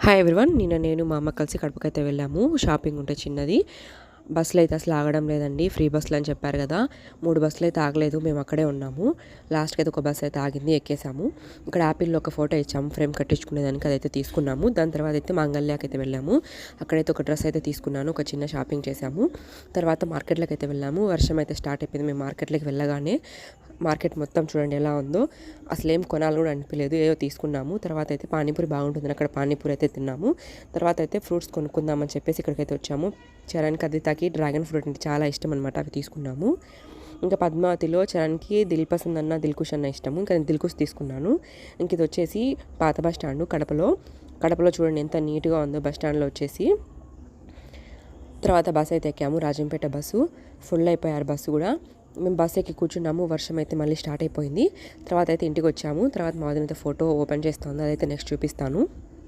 Hi everyone. నేను మా అమ్మ కలిసి కడపకైతే వెళ్ళాము. షాపింగ్ ఉంటే చిన్నది. బస్సులు అయితే అసలు ఆగడం లేదండి. ఫ్రీ బస్సులు అని చెప్పారు కదా, 3 బస్సులు అయితే ఆగలేదు. మేము అక్కడే ఉన్నాము. లాస్ట్కి అయితే ఒక బస్సు అయితే ఆగింది, ఎక్కేసాము. ఇక్కడ యాపిల్లో ఒక ఫోటో ఇచ్చాము ఫ్రేమ్ కట్టించుకునేదానికి, అదైతే తీసుకున్నాము. దాని తర్వాత అయితే మాంగళ్యాకి అయితే వెళ్ళాము. అక్కడైతే ఒక డ్రెస్ అయితే తీసుకున్నాను, ఒక చిన్న షాపింగ్ చేసాము. తర్వాత మార్కెట్లోకి అయితే వెళ్ళాము. వర్షం అయితే స్టార్ట్ అయిపోయింది. మేము మార్కెట్లోకి వెళ్ళగానే మార్కెట్ మొత్తం చూడండి ఎలా ఉందో, అసలు ఏం కొనాలి కూడా అనిపించలేదు, ఏదో తీసుకున్నాము. తర్వాత అయితే పానీపూరి బాగుంటుంది, అక్కడ పానీపూరి అయితే తిన్నాము. తర్వాత అయితే ఫ్రూట్స్ కొనుక్కుందామని చెప్పేసి ఇక్కడికైతే వచ్చాము. చరణ్కి అదితాకి డ్రాగన్ ఫ్రూట్ అంటే చాలా ఇష్టం అనమాట, అవి తీసుకున్నాము. ఇంకా పద్మావతిలో చరణ్కి దిల్ పసంద్ అన్న దిల్కుష్ అన్న ఇష్టము, ఇంకా నేను దిల్కుష్ తీసుకున్నాను. ఇంక ఇది వచ్చేసి పాత బస్ స్టాండ్ కడపలో చూడండి ఎంత నీట్గా ఉందో బస్ స్టాండ్లో వచ్చేసి. తర్వాత బస్సు అయితే ఎక్కాము, రాజంపేట బస్సు. ఫుల్ అయిపోయారు బస్సు కూడా. మేము బస్సు ఎక్కి కూర్చున్నాము. వర్షం అయితే మళ్ళీ స్టార్ట్ అయిపోయింది. తర్వాత అయితే ఇంటికి వచ్చాము. తర్వాత మా వదిన అయితే ఫోటో ఓపెన్ చేస్తుంది, అదైతే నెక్స్ట్ చూపిస్తాను.